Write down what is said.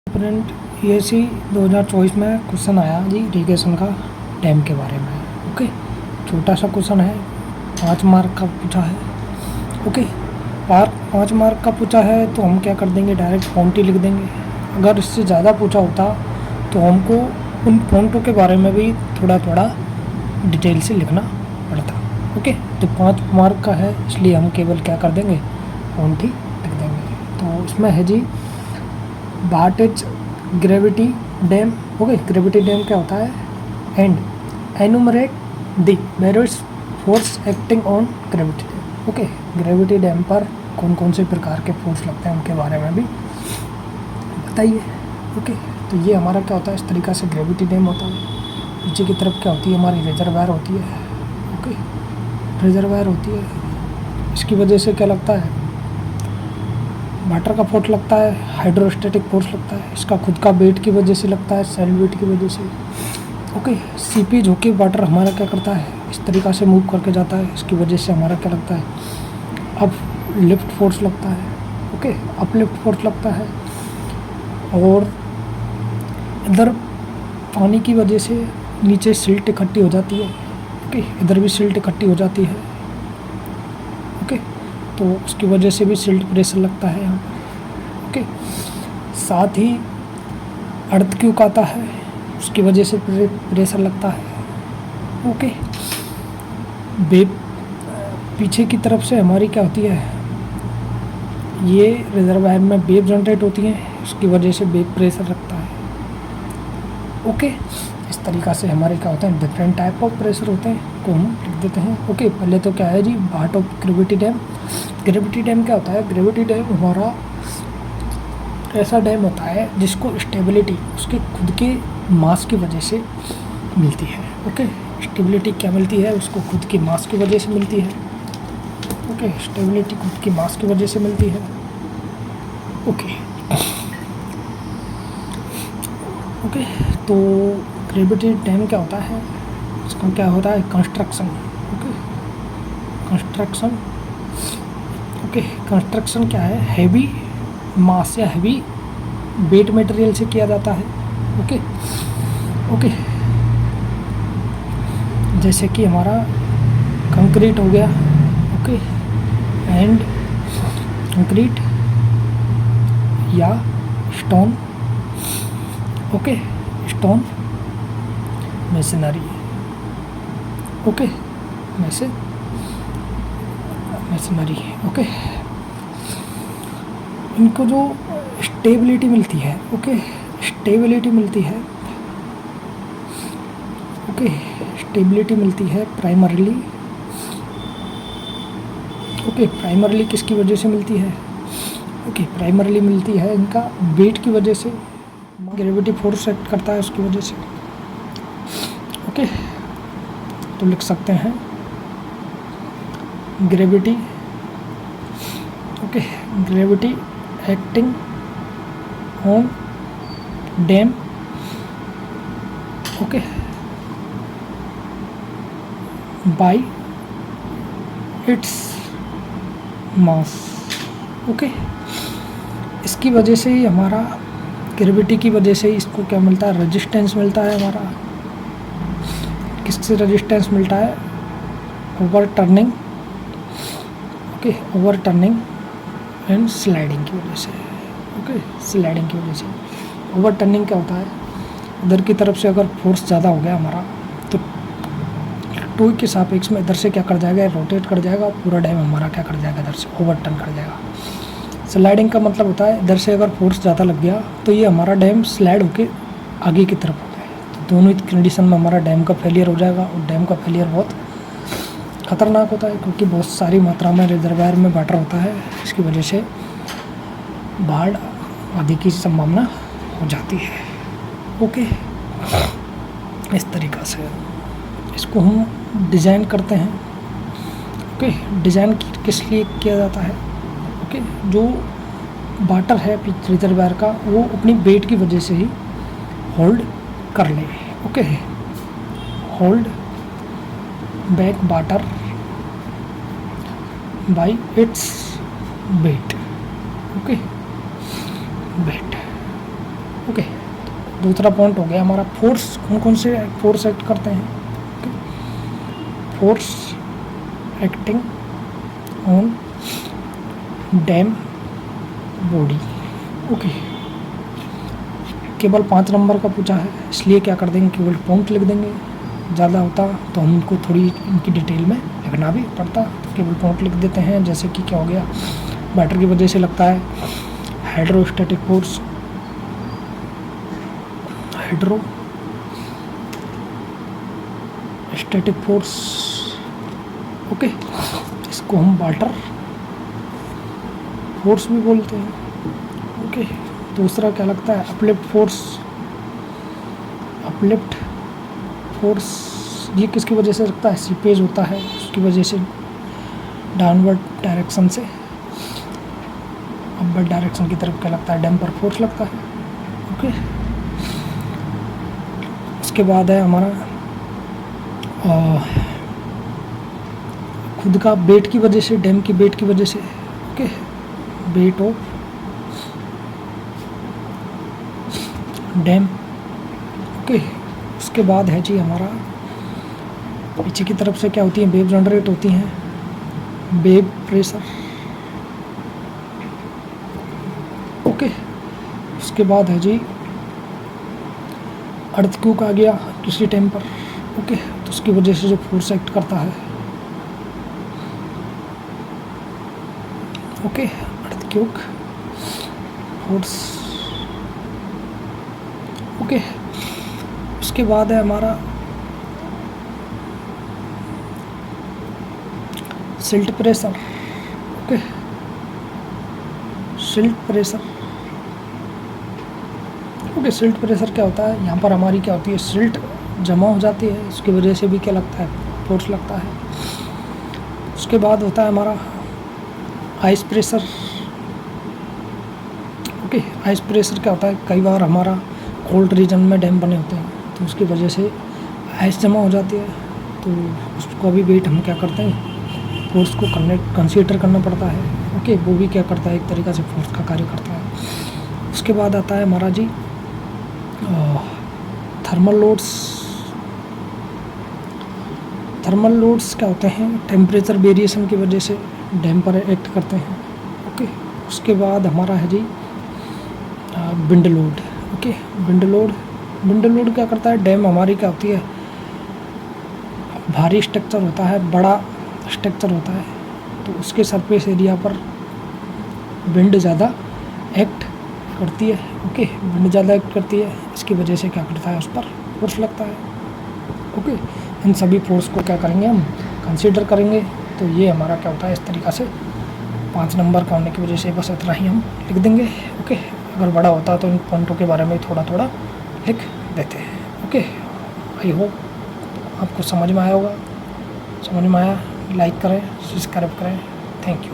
Print USC 2024 में question आया जी irrigation का डैम के बारे में। ओके, छोटा सा क्वेश्चन है, 5 मार्क का पूछा है। ओके, 5 मार्क का पूछा है तो हम क्या कर देंगे, डायरेक्ट फॉन्ट ही लिख देंगे। अगर इससे ज़्यादा पूछा होता तो हमको उन फॉन्टों के बारे में भी थोड़ा थोड़ा डिटेल से लिखना पड़ता। ओके, तो 5 मार्क का है इसलिए हम केवल क्या कर देंगे, फॉन्ट ही लिख देंगे। तो इसमें है जी भाटेज gravity dam. Okay, gravity dam क्या होता है, and enumerate the various force acting on gravity dam. Okay, gravity dam पर कौन कौन से प्रकार के फोर्स लगते हैं उनके बारे में भी बताइए। ओके, तो ये हमारा क्या होता है, इस तरीक़ा से ग्रेविटी डैम होता है। नीचे की तरफ क्या होती है, हमारी रिजर्वायर होती है। ओके, रिजर्वायर होती है, इसकी वजह से क्या लगता है, वाटर का फोर्स लगता है, हाइड्रोस्टैटिक फोर्स लगता है, इसका खुद का वेट की वजह से लगता है, सेल वेट की वजह से। ओके, सीपी जो कि वाटर हमारा क्या करता है, इस तरीक़ा से मूव करके जाता है, इसकी वजह से हमारा क्या लगता है, अब लिफ्ट फोर्स लगता है। ओके, अपलिफ्ट फोर्स लगता है। और इधर पानी की वजह से नीचे सिल्ट इकट्ठी हो जाती है। ओके, इधर भी सिल्ट इकट्ठी हो जाती है। ओके, तो उसकी वजह से भी सिल्ट प्रेशर लगता है यहाँ पर। ओके, साथ ही अर्थ क्यूक आता है, उसकी वजह से प्रेशर लगता है। ओके, वेव पीछे की तरफ से हमारी क्या होती है, ये रिजर्वायर में वेव जनरेट होती हैं, उसकी वजह से वेव प्रेशर लगता है। ओके, इस तरीक़ा से हमारे क्या होते हैं, डिफरेंट टाइप ऑफ प्रेशर होते हैं को हम लिख देते हैं। ओके, पहले तो क्या है जी, भाट of gravity dam. Gravity dam क्या होता है, ग्रेविटी डैम हमारा ऐसा डैम होता है जिसको स्टेबिलिटी उसके खुद के मास की वजह से मिलती है। ओके, स्टेबिलिटी क्या मिलती है, उसको खुद की मास की वजह से मिलती है। ओके, स्टेबिलिटी खुद की मास की वजह से मिलती है। ओके, ओके, तो ग्रेविटी डैम क्या होता है, इसका क्या होता है, construction. Okay, construction. Okay, construction क्या है, हैवी मास या हैवी वेट मटेरियल से किया जाता है। ओके, ओके, जैसे कि हमारा कंक्रीट हो गया। ओके, एंड कंक्रीट या stone. Okay, stone machinery. Okay, machinery. Okay, इनको जो स्टेबिलिटी मिलती है, ओके, स्टेबिलिटी मिलती है। ओके, स्टेबिलिटी मिलती है प्राइमरली। ओके, प्राइमरली किसकी वजह से मिलती है, ओके, प्राइमरली मिलती है इनका वेट की वजह से, ग्रेविटी फोर्स एक्ट करता है उसकी वजह से। ओके, तो लिख सकते हैं gravity. Okay, gravity acting on dam. Okay, bye its mass. Okay, इसकी वजह से ही हमारा ग्रेविटी की वजह से इसको क्या मिलता है, रेजिस्टेंस मिलता है हमारा। किससे रेजिस्टेंस मिलता है, over turning. Okay, over turning and sliding की वजह से। ओके, स्लाइडिंग की वजह से। ओवर टर्निंग क्या होता है, इधर की तरफ से अगर फोर्स ज़्यादा हो गया हमारा तो टू के सापेक्ष में इधर से क्या कर जाएगा, रोटेट कर जाएगा, पूरा डैम हमारा क्या कर जाएगा, इधर से ओवर टर्न कर जाएगा। स्लाइडिंग का मतलब होता है इधर से अगर फोर्स ज़्यादा लग गया तो ये हमारा डैम स्लाइड होके आगे की तरफ हो जाए, तो दोनों ही कंडीशन में हमारा डैम का फेलियर हो जाएगा। और डैम का फेलियर बहुत ख़तरनाक होता है क्योंकि बहुत सारी मात्रा में रिजर्वायर में वाटर होता है, इसकी वजह से बाढ़ आदि की संभावना हो जाती है। ओके, इस तरीक़ा से इसको हम डिज़ाइन करते हैं। ओके, डिज़ाइन किस लिए किया जाता है, ओके, जो वाटर है रिजर्वायर का वो अपनी वेट की वजह से ही होल्ड कर ले। Okay, hold back water by its wait. Okay, wait. Okay, दूसरा पॉइंट हो गया हमारा फोर्स। कौन कौन से फोर्स एक्ट करते हैं? Force acting on dam body. Okay, केवल 5 नंबर का पूछा है, इसलिए क्या कर देंगे, केवल पॉइंट लिख देंगे। ज़्यादा होता तो हमको थोड़ी इनकी डिटेल में लिखना भी पड़ता, तो केवल पॉइंट लिख देते हैं। जैसे कि क्या हो गया, बैटर की वजह से लगता है hydrostatic force, hydrostatic force. Okay, इसको हम वाटर फोर्स भी बोलते हैं। ओके, दूसरा क्या लगता है, अपलिफ्ट फोर्स। अपलिफ्ट फोर्स ये किसकी वजह से लगता है, सीपेज होता है उसकी वजह से, डाउनवर्ड डायरेक्शन से अपवर्ड डायरेक्शन की तरफ क्या लगता है, डैम्पर फोर्स लगता है। ओके, उसके बाद है हमारा खुद का वेट की वजह से, डैम की वेट की वजह से। Okay, weight of dam. Okay, उसके बाद है जी हमारा पीछे की तरफ से क्या होती है, वेव जनरेट होती हैं, वेव प्रेशर। ओके, उसके बाद है जी अर्थक्वेक आ गया किसी टाइम पर। ओके, तो उसकी वजह से जो फोर्स एक्ट करता है। Okay, earthquake force. ओके, उसके बाद है हमारा silt pressure. Okay, silt pressure. Okay, silt pressure क्या होता है, यहाँ पर हमारी क्या होती है, सिल्ट जमा हो जाती है, उसकी वजह से भी क्या लगता है, फोर्स लगता है। उसके बाद होता है हमारा ice pressure. Okay, ice pressure क्या होता है, कई बार हमारा कोल्ड रीजन में डैम बने होते हैं, तो उसकी वजह से आइस जमा हो जाती है, तो उसको भी वेट हम क्या करते हैं, फोर्स को कंसीडर करना पड़ता है। ओके, वो भी क्या करता है, एक तरीक़ा से फोर्स का कार्य करता है। उसके बाद आता है हमारा जी थर्मल लोड्स। थर्मल लोड्स क्या होते हैं, टेम्परेचर वेरिएशन की वजह से डैम पर एक्ट करते हैं। ओके, उसके बाद हमारा है जी wind load. Okay, wind load. Wind load क्या करता है, डैम हमारी क्या होती है, भारी स्ट्रक्चर होता है, बड़ा स्ट्रक्चर होता है, तो उसके सरफेस एरिया पर विंड ज़्यादा एक्ट करती है। ओके, विंड ज़्यादा एक्ट करती है, इसकी वजह से क्या करता है, उस पर फोर्स लगता है। ओके, इन सभी फोर्स को क्या करेंगे, हम कंसीडर करेंगे। तो ये हमारा क्या होता है, इस तरीक़ा से 5 नंबर का होने की वजह से बस इतना ही हम लिख देंगे। ओके, अगर बड़ा होता तो इन पॉइंटों के बारे में थोड़ा थोड़ा लिख देते हैं। ओके, आई होप आपको समझ में आया होगा। समझ में आया, लाइक करें, सब्सक्राइब करें। Thank you.